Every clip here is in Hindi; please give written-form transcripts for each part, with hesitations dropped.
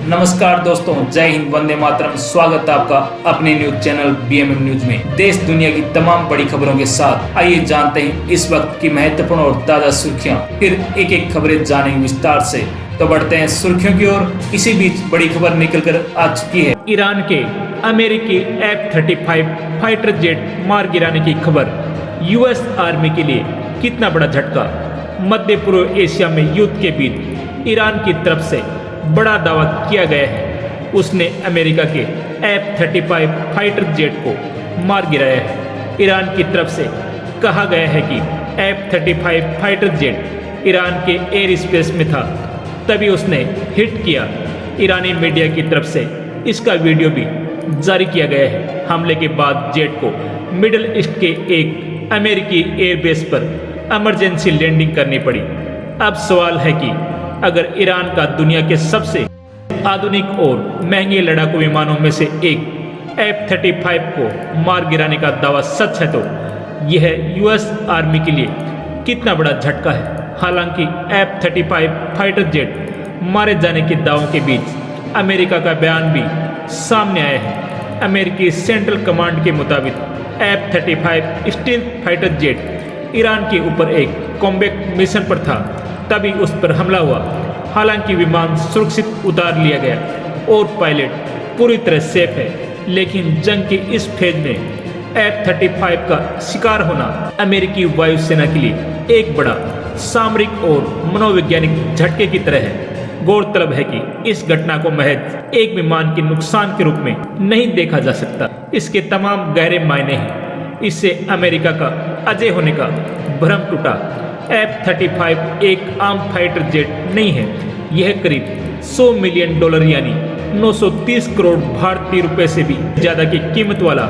नमस्कार दोस्तों, जय हिंद, वंदे मातरम। स्वागत है आपका अपने न्यूज चैनल बीएमएम न्यूज में। देश दुनिया की तमाम बड़ी खबरों के साथ आइए जानते हैं इस वक्त की महत्वपूर्ण और ताजा सुर्खियां। फिर एक एक खबरें जानेंगे विस्तार से। तो बढ़ते हैं सुर्खियों की ओर। इसी बीच बड़ी खबर निकल कर आ चुकी है। ईरान के अमेरिकी F-35 फाइटर जेट मार गिराने की खबर। यूएस आर्मी के लिए कितना बड़ा झटका। मध्य पूर्व एशिया में युद्ध के बीच ईरान की तरफ से बड़ा दावा किया गया है। उसने अमेरिका के F-35 फाइटर जेट को मार गिराया है। ईरान की तरफ से कहा गया है कि F-35 फाइटर जेट ईरान के एयर स्पेस में था, तभी उसने हिट किया। ईरानी मीडिया की तरफ से इसका वीडियो भी जारी किया गया है। हमले के बाद जेट को मिडिल ईस्ट के एक अमेरिकी एयरबेस पर इमरजेंसी लैंडिंग करनी पड़ी। अब सवाल है कि अगर ईरान का दुनिया के सबसे आधुनिक और महंगे लड़ाकू विमानों में से एक F-35 को मार गिराने का दावा सच है तो यह यूएस आर्मी के लिए कितना बड़ा झटका है। हालांकि F-35 फाइटर जेट मारे जाने के दावों के बीच अमेरिका का बयान भी सामने आया है। अमेरिकी सेंट्रल कमांड के मुताबिक F-35 stealth fighter jet Iran के ऊपर एक कॉम्बैट मिशन पर था, तभी उस पर हमला हुआ। हालांकि विमान सुरक्षित उतार लिया गया और पायलट पूरी तरह सेफ है, लेकिन जंग के इस फेज में F-35 का शिकार होना अमेरिकी वायुसेना के लिए एक बड़ा सामरिक और मनोवैज्ञानिक झटके की तरह है। गौरतलब है कि इस घटना को महज एक विमान के नुकसान के रूप में नहीं देखा जा सकता। इसके तमाम गहरे मायने हैं। इससे अमेरिका का अजय होने का भ्रम टूटा। F-35 एक आम फाइटर जेट नहीं है। यह करीब $100 मिलियन यानी 930 करोड़ भारतीय रुपए से भी ज्यादा की कीमत वाला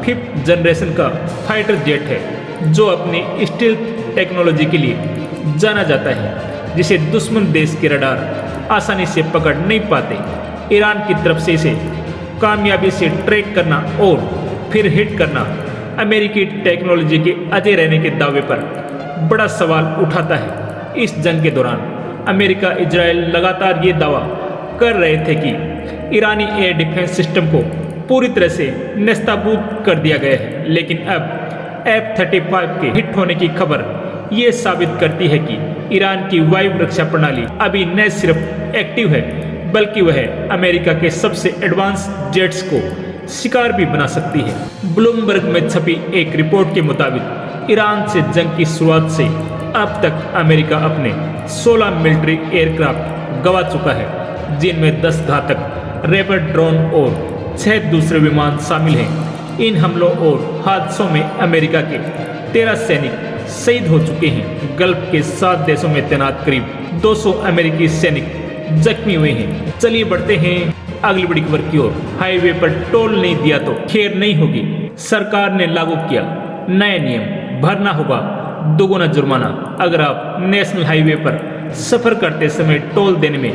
5th जनरेशन का फाइटर जेट है, जो अपनी स्टील्थ टेक्नोलॉजी के लिए जाना जाता है, जिसे दुश्मन देश के रडार आसानी से पकड़ नहीं पाते। ईरान की तरफ से इसे कामयाबी से ट्रैक करना और फिर हिट करना अमेरिकी टेक्नोलॉजी के अजय रहने के दावे पर बड़ा सवाल उठाता है। इस जंग के दौरान अमेरिका इजराइल लगातार ये दावा कर रहे थे कि ईरानी एयर डिफेंस सिस्टम को पूरी तरह से नेस्तनाबूद कर दिया गया है, लेकिन अब F-35 के हिट होने की खबर ये साबित करती है कि ईरान की वायु रक्षा प्रणाली अभी न सिर्फ एक्टिव है, बल्कि वह अमेरिका के सबसे एडवांस जेट्स को शिकार भी बना सकती है। ब्लूमबर्ग में छपी एक रिपोर्ट के मुताबिक ईरान से जंग की शुरुआत से अब तक अमेरिका अपने 16 मिलिट्री एयरक्राफ्ट गंवा चुका है, जिनमें 10 घातक रैपिड ड्रोन और 6 दूसरे विमान शामिल हैं। इन हमलों और हादसों में अमेरिका के 13 सैनिक शहीद हो चुके हैं। गल्फ के 7 देशों में तैनात करीब 200 अमेरिकी सैनिक जख्मी हुए हैं। चलिए बढ़ते हैं अगली बड़ी खबर की ओर। हाईवे पर टोल नहीं दिया तो खेर नहीं होगी। सरकार ने लागू किया नया नियम, भरना होगा दोगुना जुर्माना। अगर आप नेशनल हाईवे पर सफर करते समय टोल देने में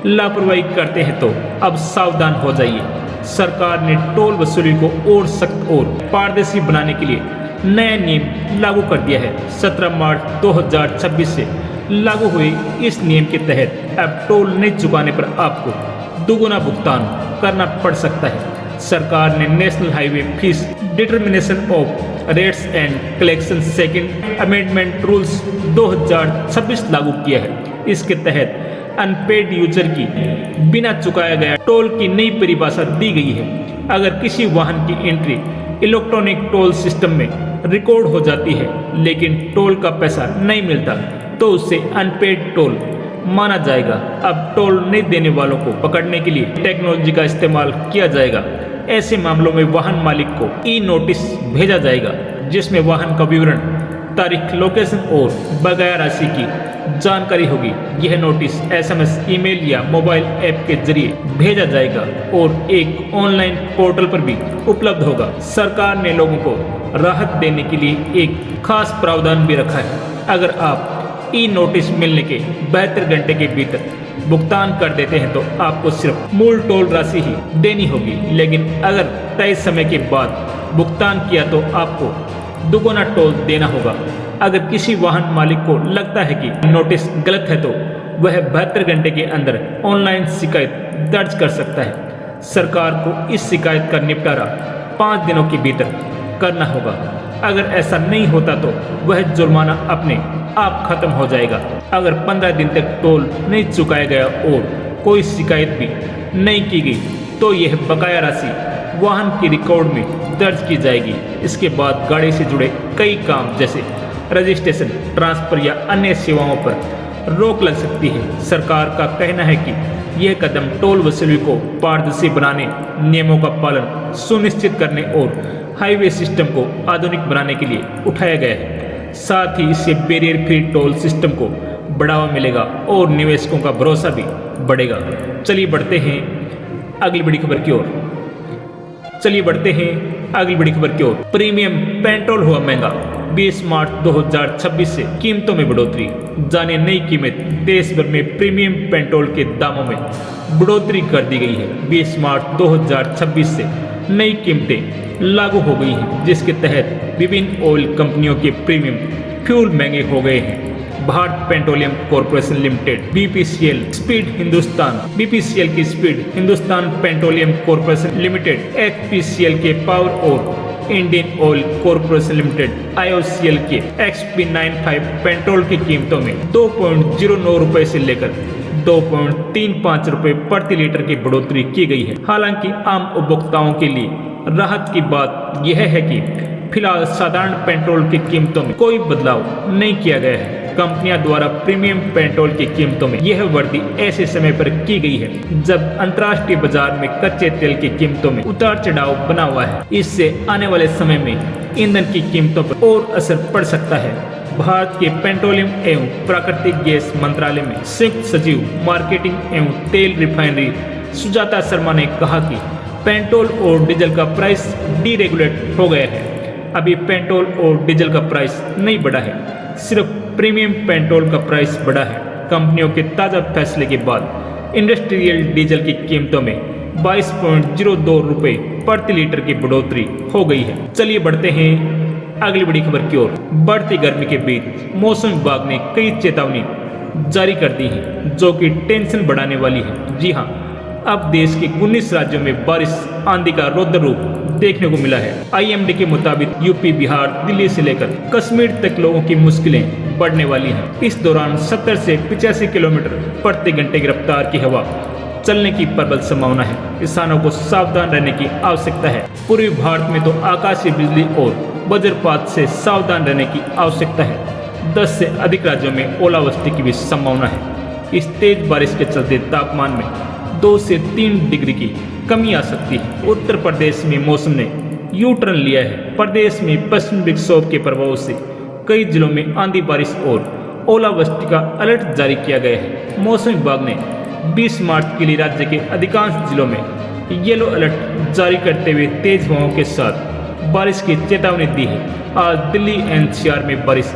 लापरवाही करते हैं तो अब सावधान हो जाइए। सरकार ने टोल वसूली को और सख्त और पारदर्शी बनाने के लिए नया नियम लागू कर दिया है। 17 मार्च 2026 से लागू हुए इस नियम के तहत अब टोल नहीं चुकाने पर आपको दोगुना भुगतान करना पड़ सकता है। सरकार ने national highway fees determination of rates and collection second amendment rules 2026 लागू किया है। इसके तहत अनपेड यूजर की बिना चुकाया गया टोल की नई परिभाषा दी गई है। अगर किसी वाहन की एंट्री इलेक्ट्रॉनिक टोल सिस्टम में रिकॉर्ड हो जाती है, लेकिन टोल का पैसा नहीं मिलता, तो उसे अनपेड टोल माना जाएगा। अब टोल नहीं देने वालों को पकड़ने के लिए टेक्नोलॉजी का इस्तेमाल किया जाएगा। ऐसे मामलों में वाहन मालिक को ई नोटिस भेजा जाएगा, जिसमें वाहन का विवरण, तारीख, लोकेशन और बकाया राशि की जानकारी होगी। यह नोटिस SMS, ईमेल या मोबाइल ऐप के जरिए भेजा जाएगा और एक ऑनलाइन पोर्टल पर भी उपलब्ध होगा। सरकार ने लोगों को राहत देने के लिए एक खास प्रावधान भी रखा है। अगर आप ई नोटिस मिलने के 72 घंटे के भीतर भुगतान कर देते हैं तो आपको सिर्फ मूल टोल राशि ही देनी होगी, लेकिन अगर तय समय के बाद भुगतान किया तो आपको दुगुना टोल देना होगा। अगर किसी वाहन मालिक को लगता है कि नोटिस गलत है तो वह 72 घंटे के अंदर ऑनलाइन शिकायत दर्ज कर सकता है। सरकार को इस शिकायत का निपटारा 5 दिनों के भीतर करना होगा। अगर ऐसा नहीं होता तो वह जुर्माना अपने आप खत्म हो जाएगा। अगर 15 दिन तक टोल नहीं चुकाया गया और कोई शिकायत भी नहीं की गई तो यह बकाया राशि वाहन की रिकॉर्ड में दर्ज की जाएगी। इसके बाद गाड़ी से जुड़े कई काम जैसे रजिस्ट्रेशन, ट्रांसफर या अन्य सेवाओं पर रोक लग सकती है। सरकार का कहना है कि यह कदम टोल वसूली को पारदर्शी बनाने, नियमों का पालन सुनिश्चित करने और हाईवे सिस्टम को आधुनिक बनाने के लिए उठाया गया है। साथ ही इससे बैरियर फ्री टोल सिस्टम को बढ़ावा मिलेगा और निवेशकों का भरोसा भी बढ़ेगा। चलिए बढ़ते हैं अगली बड़ी खबर की ओर। प्रीमियम पेट्रोल हुआ महंगा, 20 मार्च 2026 से कीमतों में बढ़ोतरी। जाने नई कीमत। देश भर में प्रीमियम पेट्रोल के दामों में बढ़ोतरी कर दी गई है। 20 मार्च 2026 से नई कीमतें लागू हो गई हैं, जिसके तहत विभिन्न ऑयल कंपनियों के प्रीमियम फ्यूल महंगे हो गए हैं। Bharat petroleum corporation limited BPCL की speed, Hindustan petroleum corporation limited HPCL के पावर और Indian oil corporation limited IOCL के XP95 पेट्रोल की कीमतों में 2.09 रुपए से लेकर 2.35 रुपए प्रति लीटर की बढ़ोतरी की गई है। हालांकि आम उपभोक्ताओं के लिए राहत की बात यह है कि फिलहाल साधारण पेट्रोल की कीमतों में कोई बदलाव नहीं किया गया है। कंपनियां द्वारा प्रीमियम पेट्रोल की कीमतों में यह वृद्धि ऐसे समय पर की गई है जब अंतर्राष्ट्रीय बाजार में कच्चे तेल की कीमतों में उतार चढ़ाव बना हुआ है। इससे आने वाले समय में ईंधन की कीमतों पर और असर पड़ सकता है। भारत के पेट्रोलियम एवं प्राकृतिक गैस मंत्रालय में संयुक्त सचिव मार्केटिंग एवं तेल रिफाइनरी सुजाता शर्मा ने कहा कि पेट्रोल और डीजल का प्राइस डीरेगुलेट हो गया है। अभी पेट्रोल और डीजल का प्राइस नहीं बढ़ा है, सिर्फ प्रीमियम पेट्रोल का प्राइस बढ़ा है। कंपनियों के ताज़ा फैसले के बाद इंडस्ट्रियल डीजल की कीमतों में 22.02 रुपए प्रति लीटर की बढ़ोतरी हो गई है। चलिए बढ़ते हैं अगली बड़ी खबर की ओर। बढ़ती गर्मी के बीच मौसम विभाग ने कई चेतावनी जारी कर दी है, जो कि टेंशन बढ़ाने वाली है। जी हाँ, अब देश के 19 राज्यों में बारिश आंधी का रौद्र रूप देखने को मिला है। IMD के मुताबिक यूपी, बिहार, दिल्ली से लेकर कश्मीर तक लोगों की मुश्किलें बढ़ने वाली हैं। इस दौरान 70 से 85 किलोमीटर प्रति घंटे की रफ्तार की हवा चलने की प्रबल संभावना है। किसानों को सावधान रहने की आवश्यकता है। पूर्वी भारत में तो आकाशीय बिजली और वज्रपात से सावधान रहने की आवश्यकता है। 10 से अधिक राज्यों में ओलावृष्टि की भी संभावना है। इस तेज बारिश के चलते तापमान में 2 से 3 डिग्री की कमी आ सकती है। उत्तर प्रदेश में मौसम ने यू टर्न लिया है। प्रदेश में पश्चिमी विक्षोभ के प्रभाव से कई जिलों में आंधी, बारिश और ओलावृष्टि का अलर्ट जारी किया गया है। मौसम विभाग ने 20 मार्च के लिए राज्य के अधिकांश जिलों में येलो अलर्ट जारी करते हुए तेज हवाओं के साथ बारिश की चेतावनी दी है। आज दिल्ली NCR में बारिश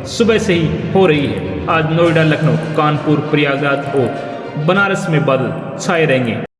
सुबह से ही हो रही है। आज नोएडा, लखनऊ, कानपुर, प्रयागराज और बनारस में बादल छाए रहेंगे।